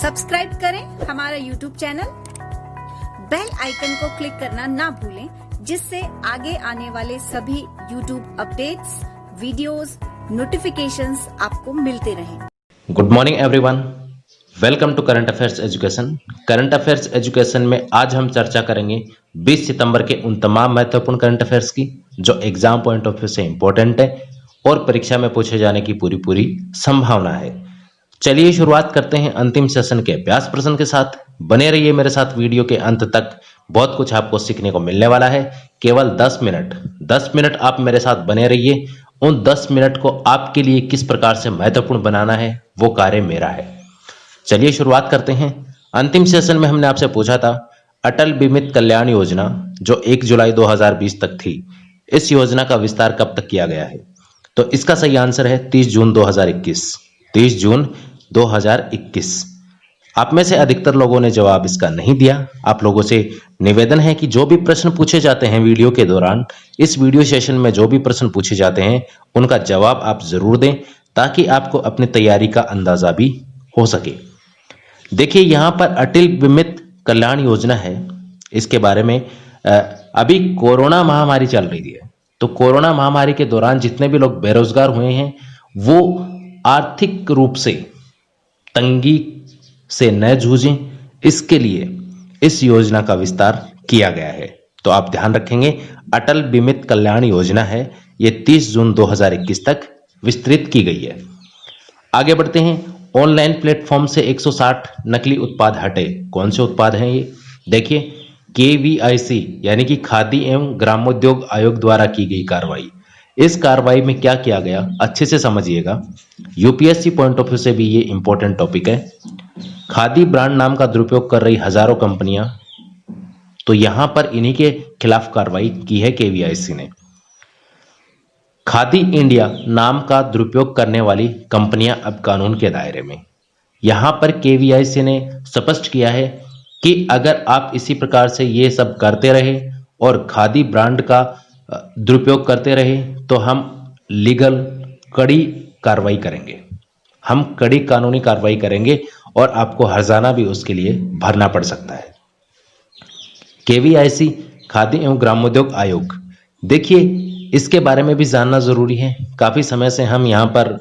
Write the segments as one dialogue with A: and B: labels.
A: Subscribe करें हमारा YouTube channel, bell icon को क्लिक करना ना भूलें, जिससे आगे आने वाले सभी YouTube अपडेट्स, वीडियोस, नोटिफिकेशंस आपको मिलते रहें।
B: Good morning everyone, welcome to current affairs education. Current affairs education में आज हम चर्चा करेंगे 20 सितंबर के उन तमाम महत्वपूर्ण करंट अफेयर्स की जो एग्जाम पॉइंट ऑफ व्यू से इंपॉर्टेंट है और परीक्षा में पूछे जाने की पूरी संभावना है। चलिए शुरुआत करते हैं अंतिम सेशन के अभ्यास प्रश्न के साथ। बने रहिए मेरे साथ वीडियो के अंत तक, बहुत कुछ आपको सीखने को मिलने वाला है। केवल 10 मिनट आप मेरे साथ बने रहिए। उन 10 मिनट को आपके लिए किस प्रकार से महत्वपूर्ण बनाना है वो कार्य मेरा है। चलिए शुरुआत करते हैं। अंतिम सेशन में हमने आपसे पूछा था अटल बीमित कल्याण योजना जो 1 जुलाई 2020 तक थी, इस योजना का विस्तार कब तक किया गया है? तो इसका सही आंसर है 30 जून 2021। 30 जून 2021। आप में से अधिकतर लोगों ने जवाब इसका नहीं दिया। आप लोगों से निवेदन है कि जो भी प्रश्न पूछे जाते हैं वीडियो के दौरान, इस वीडियो सेशन में जो भी प्रश्न पूछे जाते हैं उनका जवाब आप जरूर दें ताकि आपको अपनी तैयारी का अंदाजा भी हो सके। देखिए यहां पर अटल बीमित कल्याण योजना है, इसके बारे में अभी कोरोना महामारी चल रही है, तो कोरोना महामारी के दौरान जितने भी लोग बेरोजगार हुए हैं वो आर्थिक रूप से तंगी से न जूझें, इसके लिए इस योजना का विस्तार किया गया है। तो आप ध्यान रखेंगे अटल बीमित कल्याण योजना है, ये 30 जून 2021 तक विस्तृत की गई है। आगे बढ़ते हैं। ऑनलाइन प्लेटफॉर्म से 160 नकली उत्पाद हटे। कौन से उत्पाद हैं ये? देखिए KVIC यानी कि खादी एवं ग्रामोद्योग आयोग द्वारा की गई कार्रवाई। इस कार्रवाई में क्या किया गया अच्छे से समझिएगा, यूपीएससी पॉइंट ऑफ व्यू से भी ये इंपॉर्टेंट टॉपिक है। खादी ब्रांड नाम का दुरुपयोग कर रही हजारों कंपनियां, तो यहां पर इन्हीं के खिलाफ कार्रवाई की है KVIC ने। खादी इंडिया नाम का दुरुपयोग करने वाली कंपनियां अब कानून के दायरे में। यहां पर KVIC ने स्पष्ट किया है कि अगर आप इसी प्रकार से ये सब करते रहे और खादी ब्रांड का दुरुपयोग करते रहे तो हम लीगल कड़ी कार्रवाई करेंगे, हम कड़ी कानूनी कार्रवाई करेंगे और आपको हर्जाना भी उसके लिए भरना पड़ सकता है। KVIC खादी एवं ग्रामोद्योग आयोग, देखिए इसके बारे में भी जानना जरूरी है। काफी समय से हम यहाँ पर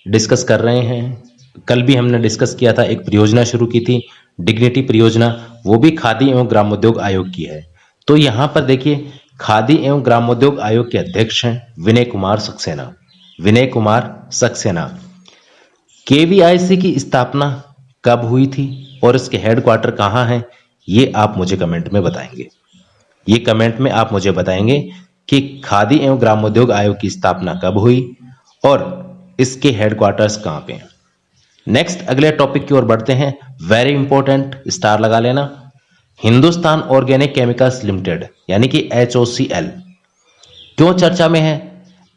B: डिस्कस कर रहे हैं। कल भी हमने डिस्कस किया था, एक परियोजना शुरू की थी डिग्निटी परियोजना, वो भी खादी एवं ग्रामोद्योग आयोग की है। तो यहाँ पर देखिए खादी एवं ग्रामोद्योग आयोग के अध्यक्ष हैं विनय कुमार सक्सेना। KVIC की स्थापना कब हुई थी और इसके हेडक्वार्टर कहाँ हैं, ये आप मुझे कमेंट में बताएंगे। ये कमेंट में आप मुझे बताएंगे कि खादी एवं ग्रामोद्योग आयोग की स्थापना कब हुई और इसके हेडक्वार्टर्स कहाँ पे हैं। नेक्स्ट अगले टॉपिक की ओर बढ़ते हैं। वेरी इंपॉर्टेंट, स्टार लगा लेना। हिंदुस्तान ऑर्गेनिक केमिकल्स लिमिटेड यानी कि HOCL क्यों चर्चा में है?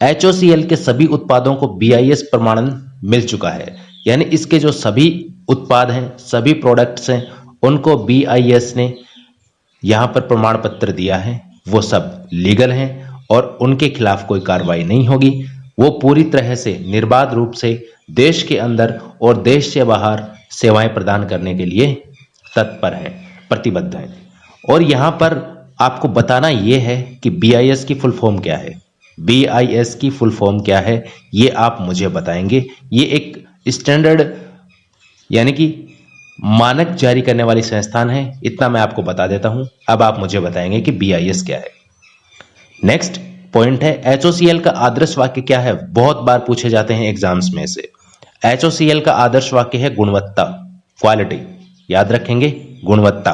B: HOCL के सभी उत्पादों को BIS प्रमाणन मिल चुका है, यानी इसके जो सभी उत्पाद हैं, सभी प्रोडक्ट्स हैं, उनको BIS ने यहां पर प्रमाण पत्र दिया है। वो सब लीगल हैं और उनके खिलाफ कोई कार्रवाई नहीं होगी। वो पूरी तरह से निर्बाध रूप से देश के अंदर और देश से बाहर सेवाएं प्रदान करने के लिए तत्पर हैं, प्रतिबद्ध हैं। और यहां पर आपको बताना यह है कि BIS की फुल फॉर्म क्या है। BIS की फुल फॉर्म क्या है ये आप मुझे बताएंगे। ये एक स्टैंडर्ड यानी कि मानक जारी करने वाली संस्थान है, इतना मैं आपको बता देता हूं। अब आप मुझे बताएंगे कि BIS क्या है। नेक्स्ट पॉइंट है HOCL का आदर्श वाक्य क्या है? बहुत बार पूछे जाते हैं एग्जाम्स में से। HOCL का आदर्श वाक्य है गुणवत्ता, क्वालिटी। याद रखेंगे, गुणवत्ता।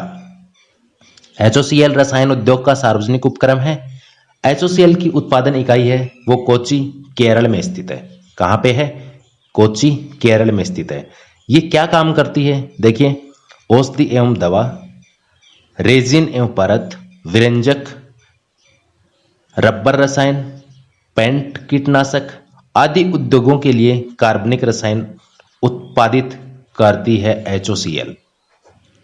B: HOCL रसायन उद्योग का सार्वजनिक उपक्रम है। HOCL की उत्पादन इकाई है वो कोच्चि केरल में स्थित है। कहां पे है? कोच्चि केरल में स्थित है। ये क्या काम करती है? देखिए औषधि एवं दवा, रेजिन एवं परत, विरंजक, रबर रसायन, पेंट कीटनाशक आदि उद्योगों के लिए कार्बनिक रसायन उत्पादित करती है HOCL।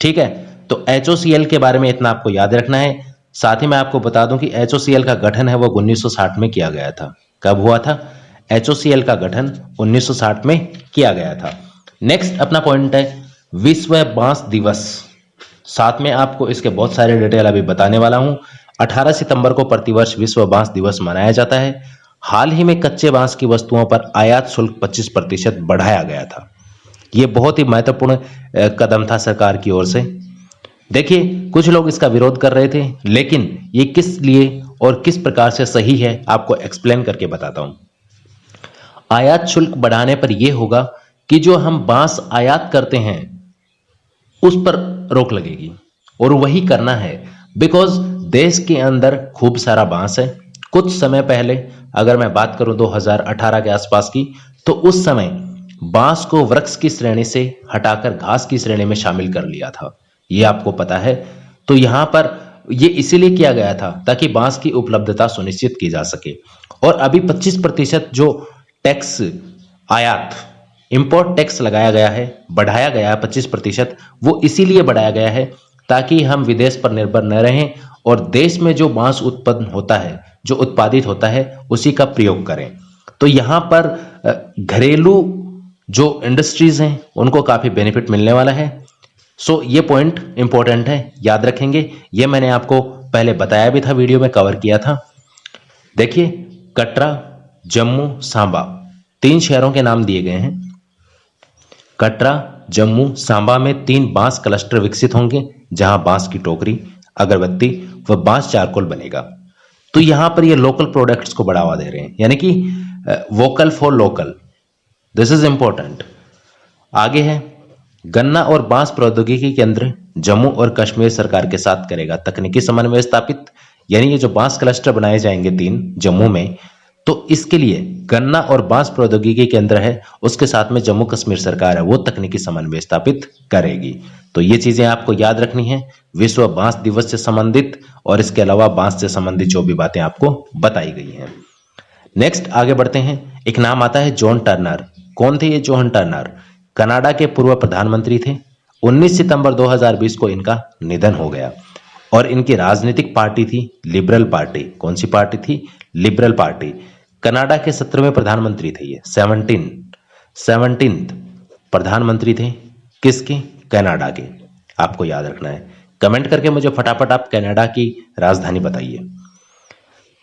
B: ठीक है, तो HOCL के बारे में इतना आपको याद रखना है। साथ ही मैं आपको बता दूं कि HOCL का गठन है वो 1960 में किया गया था। कब हुआ था? HOCL का गठन 1960 में किया गया था। नेक्स्ट अपना पॉइंट है विश्व बांस दिवस, साथ में आपको इसके बहुत सारे डिटेल अभी बताने वाला हूं। 18 सितंबर को प्रतिवर्ष विश्व बांस दिवस मनाया जाता है। हाल ही में कच्चे बांस की वस्तुओं पर आयात शुल्क 25% बढ़ाया गया था। यह बहुत ही महत्वपूर्ण कदम था सरकार की ओर से। देखिए, कुछ लोग इसका विरोध कर रहे थे, लेकिन ये किस लिए और किस प्रकार से सही है आपको एक्सप्लेन करके बताता हूं। आयात शुल्क बढ़ाने पर यह होगा कि जो हम बांस आयात करते हैं उस पर रोक लगेगी, और वही करना है बिकॉज देश के अंदर खूब सारा बांस है। कुछ समय पहले अगर मैं बात करूं 2018 के आसपास की, तो उस समय बांस को वृक्ष की श्रेणी से हटाकर घास की श्रेणी में शामिल कर लिया था, ये आपको पता है। तो यहां पर ये इसीलिए किया गया था ताकि बांस की उपलब्धता सुनिश्चित की जा सके। और अभी 25% जो टैक्स आयात इंपोर्ट टैक्स लगाया गया है, बढ़ाया गया है 25%, वो इसीलिए बढ़ाया गया है ताकि हम विदेश पर निर्भर न रहें और देश में जो बांस उत्पन्न होता है, जो उत्पादित होता है, उसी का प्रयोग करें। तो यहां पर घरेलू जो इंडस्ट्रीज हैं उनको काफी बेनिफिट मिलने वाला है। सो ये पॉइंट इंपॉर्टेंट है, याद रखेंगे। ये मैंने आपको पहले बताया भी था, वीडियो में कवर किया था। देखिए, कटरा, जम्मू, सांबा, 3 शहरों के नाम दिए गए हैं। कटरा, जम्मू, सांबा में 3 बांस क्लस्टर विकसित होंगे जहां बांस की टोकरी, अगरबत्ती व बांस चारकोल बनेगा। तो यहां पर ये लोकल प्रोडक्ट्स को बढ़ावा दे रहे हैं, यानी कि vocal for local, this is important. आगे है गन्ना और बांस प्रौद्योगिकी केंद्र जम्मू और कश्मीर सरकार के साथ करेगा तकनीकी समन्वय स्थापित। यानी ये जो बांस क्लस्टर बनाए जाएंगे 3 जम्मू में, तो इसके लिए गन्ना और बांस प्रौद्योगिकी केंद्र है, उसके साथ में जम्मू कश्मीर सरकार है वो तकनीकी समन्वय स्थापित करेगी। तो ये चीजें आपको याद रखनी है विश्व बांस दिवस से संबंधित, और इसके अलावा बांस से संबंधित जो भी बातें आपको बताई गई हैं। नेक्स्ट आगे बढ़ते हैं। एक नाम आता है जॉन टर्नर। कौन थे ये जॉन टर्नर? कनाडा के पूर्व प्रधानमंत्री थे। 19 सितंबर 2020 को इनका निधन हो गया, और इनकी राजनीतिक पार्टी थी लिबरल पार्टी। कौन सी पार्टी थी? Liberal party. कनाडा के 17वें प्रधानमंत्री थे ये, 17th प्रधानमंत्री थे। किसके? कनाडा के। आपको याद रखना है। कमेंट करके मुझे फटाफट आप कनाडा की राजधानी बताइए।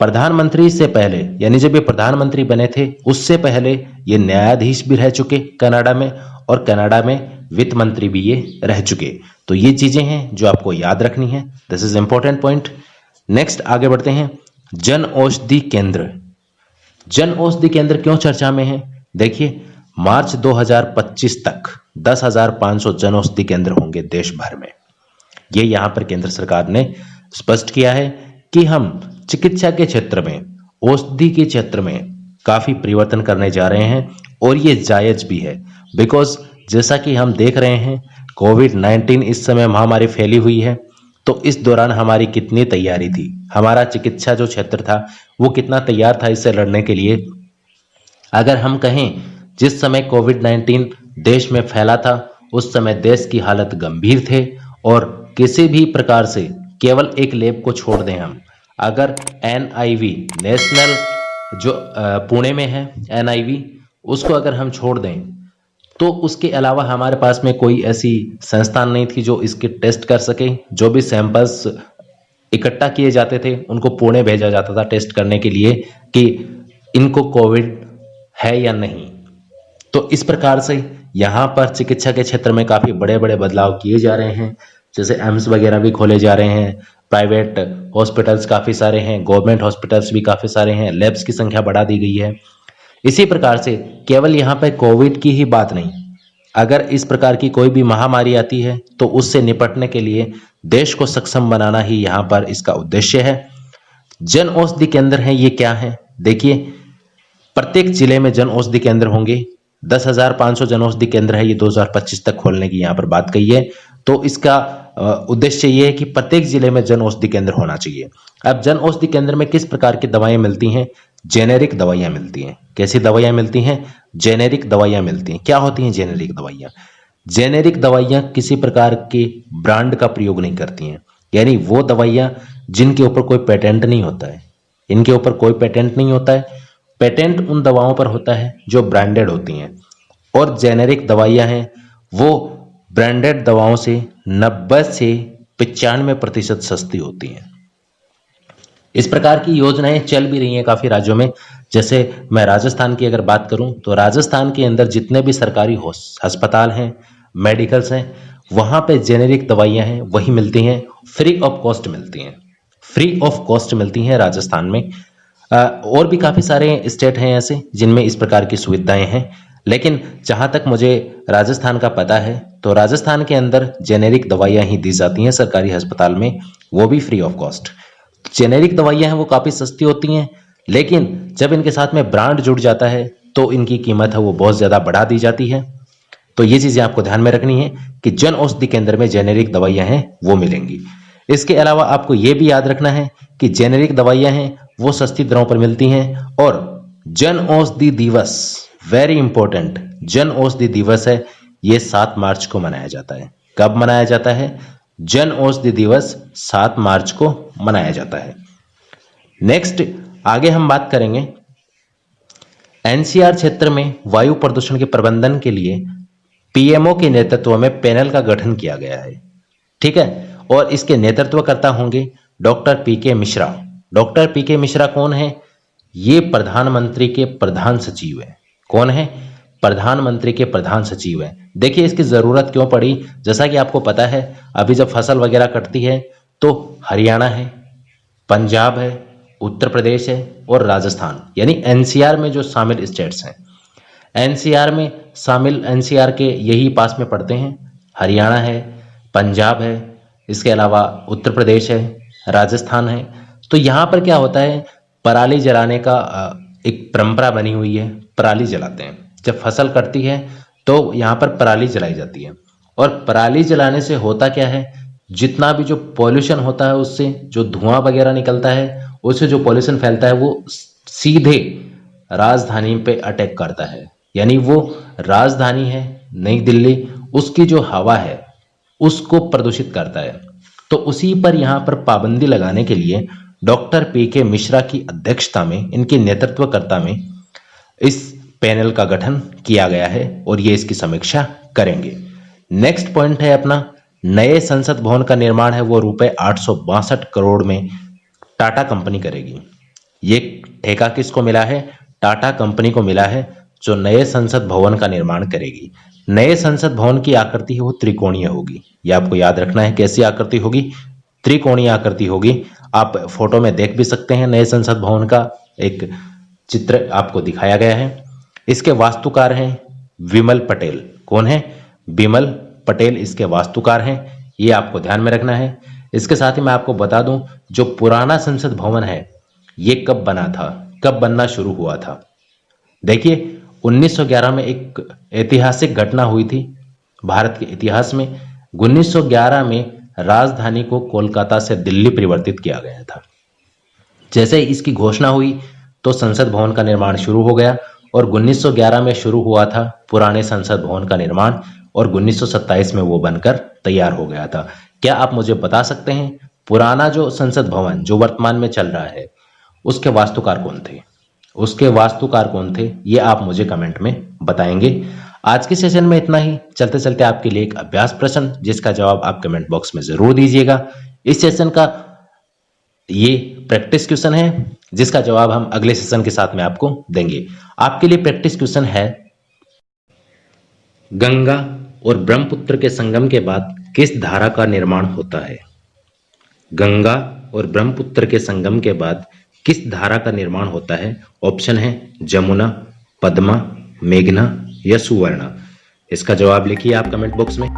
B: प्रधानमंत्री से पहले, यानी जब ये प्रधानमंत्री बने थे उससे पहले ये न्यायाधीश भी रह चुके कनाडा में, और कनाडा में वित्त मंत्री भी ये रह चुके। तो ये चीजें हैं जो आपको याद रखनी है, this is important point. Next आगे बढ़ते हैं। जन औषधि केंद्र। जन औषधि केंद्र क्यों चर्चा में है? देखिए, मार्च 2025 तक 10,500 जन औषधि केंद्र होंगे देश भर में। ये यहां पर केंद्र सरकार ने स्पष्ट किया है कि हम चिकित्सा के क्षेत्र में, औषधि के क्षेत्र में काफी परिवर्तन करने जा रहे हैं, और ये जायज भी है। बिकॉज जैसा कि हम देख रहे हैं, कोविड-19 इस समय महामारी फैली हुई है, तो इस दौरान हमारी कितनी तैयारी थी, हमारा चिकित्सा जो क्षेत्र था वो कितना तैयार था इससे लड़ने के लिए। अगर हम कहें जिस समय कोविड-19 देश में फैला था उस समय देश की हालत गंभीर थे, और किसी भी प्रकार से केवल एक लैब को छोड़ दें हम, अगर NIV नेशनल जो पुणे में है NIV, उसको अगर हम छोड़ दें तो उसके अलावा हमारे पास में कोई ऐसी संस्थान नहीं थी जो इसके टेस्ट कर सके। जो भी सैंपल्स इकट्ठा किए जाते थे उनको पुणे भेजा जाता था टेस्ट करने के लिए कि इनको कोविड है या नहीं। तो इस प्रकार से यहाँ पर चिकित्सा के क्षेत्र में काफी बड़े बड़े बदलाव किए जा रहे हैं, जैसे एम्स वगैरह भी खोले जा रहे हैं, प्राइवेट हॉस्पिटल्स काफी सारे हैं, गवर्नमेंट हॉस्पिटल्स भी काफी सारे हैं, लैब्स की संख्या बढ़ा दी गई है। इसी प्रकार से केवल यहाँ पे कोविड की ही बात नहीं, अगर इस प्रकार की कोई भी महामारी आती है तो उससे निपटने के लिए देश को सक्षम बनाना ही यहाँ पर इसका उद्देश्य है। जन औषधि केंद्र है, ये क्या है? देखिए, प्रत्येक जिले में जन औषधि केंद्र होंगे। 10,500 जन औषधि केंद्र है, ये 2025 तक खोलने की यहाँ पर बात कही है। तो इसका उद्देश्य ये है कि प्रत्येक जिले में जन औषधि केंद्र होना चाहिए। अब जन औषधि केंद्र में किस प्रकार की दवाएं मिलती हैं? जेनेरिक दवाइयां मिलती हैं। कैसी दवाइयां मिलती हैं? जेनेरिक दवाइयां मिलती हैं। क्या होती हैं जेनेरिक दवाइयां? जेनेरिक दवाइयां किसी प्रकार के ब्रांड का प्रयोग नहीं करती हैं, यानी वो दवाइयां जिनके ऊपर कोई पेटेंट नहीं होता है, इनके ऊपर कोई पेटेंट नहीं होता है। पेटेंट उन दवाओं पर होता है जो ब्रांडेड होती हैं, और जेनेरिक दवाइयां हैं वो ब्रांडेड दवाओं से 90 से 95% सस्ती होती हैं। इस प्रकार की योजनाएं चल भी रही हैं काफी राज्यों में। जैसे मैं राजस्थान की अगर बात करूं तो राजस्थान के अंदर जितने भी सरकारी अस्पताल हैं, मेडिकल्स हैं, वहां पे जेनेरिक दवाइयां हैं वही मिलती हैं, फ्री ऑफ कॉस्ट मिलती हैं, फ्री ऑफ कॉस्ट मिलती हैं राजस्थान में। और भी काफी सारे स्टेट हैं ऐसे जिनमें इस प्रकार की सुविधाएं हैं, लेकिन जहां तक मुझे राजस्थान का पता है तो राजस्थान के अंदर जेनेरिक दवाइयां ही दी जाती हैं सरकारी अस्पताल में, वो भी फ्री ऑफ कॉस्ट। जेनेरिक दवाइयां हैं वो काफी सस्ती होती हैं, लेकिन जब इनके साथ में ब्रांड जुड़ जाता है तो इनकी कीमत है वो बहुत ज्यादा बढ़ा दी जाती है। तो ये चीजें आपको ध्यान में रखनी है कि जन औषधि केंद्र में जेनेरिक दवाइयां हैं वो मिलेंगी। इसके अलावा आपको ये भी याद रखना है कि जेनेरिक दवाइयां हैं वो सस्ती दरों पर मिलती हैं। और जन औषधि दिवस, वेरी इंपॉर्टेंट, जन औषधि दिवस है ये 7 मार्च को मनाया जाता है। कब मनाया जाता है? जन औषधि दिवस 7 मार्च को मनाया जाता है। नेक्स्ट आगे हम बात करेंगे एनसीआर क्षेत्र में वायु प्रदूषण के प्रबंधन के लिए पीएमओ के नेतृत्व में पैनल का गठन किया गया है। ठीक है, और इसके नेतृत्वकर्ता होंगे डॉक्टर पीके मिश्रा। डॉक्टर पीके मिश्रा कौन है? ये प्रधानमंत्री के प्रधान सचिव है। कौन है? प्रधानमंत्री के प्रधान सचिव है। देखिए इसकी जरूरत क्यों पड़ी। जैसा कि आपको पता है अभी जब फसल वगैरह कटती है तो हरियाणा है, पंजाब है, उत्तर प्रदेश है और राजस्थान, यानी एनसीआर में जो शामिल स्टेट्स हैं, एनसीआर में शामिल, एनसीआर के यही पास में पड़ते हैं। हरियाणा है, पंजाब है, इसके अलावा उत्तर प्रदेश है, राजस्थान है। तो यहाँ पर क्या होता है, पराली जलाने का एक परंपरा बनी हुई है। पराली जलाते हैं जब फसल कटती है तो यहाँ पर पराली जलाई जाती है। और पराली जलाने से होता क्या है, जितना भी जो पॉल्यूशन होता है, उससे जो धुआं वगैरह निकलता है, उससे जो पॉल्यूशन फैलता है वो सीधे राजधानी पे अटैक करता है। यानी वो राजधानी है नई दिल्ली, उसकी जो हवा है उसको प्रदूषित करता है। तो उसी पर यहाँ पर पाबंदी लगाने के लिए डॉक्टर पीके मिश्रा की अध्यक्षता में, इनके नेतृत्वकर्ता में इस पैनल का गठन किया गया है और ये इसकी समीक्षा करेंगे। नेक्स्ट पॉइंट है अपना, नए संसद भवन का निर्माण है वो रुपए 862 करोड़ में टाटा कंपनी करेगी। ये ठेका किसको मिला है? टाटा कंपनी को मिला है, जो नए संसद भवन का निर्माण करेगी। नए संसद भवन की आकृति है वो त्रिकोणीय होगी। ये आपको याद रखना है, कैसी आकृति होगी? त्रिकोणीय आकृति होगी। आप फोटो में देख भी सकते हैं, नए संसद भवन का एक चित्र आपको दिखाया गया है। इसके वास्तुकार हैं विमल पटेल। कौन है? विमल पटेल इसके वास्तुकार हैं, ये आपको ध्यान में रखना है। इसके साथ ही मैं आपको बता दूं, जो पुराना संसद भवन है ये कब बना था, कब बनना शुरू हुआ था? देखिए 1911 में एक ऐतिहासिक घटना हुई थी भारत के इतिहास में। 1911 में राजधानी को कोलकाता से दिल्ली परिवर्तित किया गया था। जैसे इसकी घोषणा हुई तो संसद भवन का निर्माण शुरू हो गया और 1911 में शुरू हुआ था पुराने संसद भवन का निर्माण और 1927 में वो बनकर तैयार हो गया था। क्या आप मुझे बता सकते हैं पुराना जो संसद भवन जो वर्तमान में चल रहा है उसके वास्तुकार कौन थे? उसके वास्तुकार कौन थे ये आप मुझे कमेंट में बताएंगे। आज के सेशन में इतना ही। चलते चलते आपके लिए एक अभ्यास प्रश्न जिसका जवाब आप कमेंट बॉक्स में जरूर दीजिएगा। इस सेशन का ये प्रैक्टिस क्वेश्चन है जिसका जवाब हम अगले सेशन के साथ में आपको देंगे। आपके लिए प्रैक्टिस क्वेश्चन है, गंगा और ब्रह्मपुत्र के संगम के बाद किस धारा का निर्माण होता है? गंगा और ब्रह्मपुत्र के संगम के बाद किस धारा का निर्माण होता है? ऑप्शन है जमुना, पद्मा, मेघना या सुवर्णा। इसका जवाब लिखिए आप कमेंट बॉक्स में।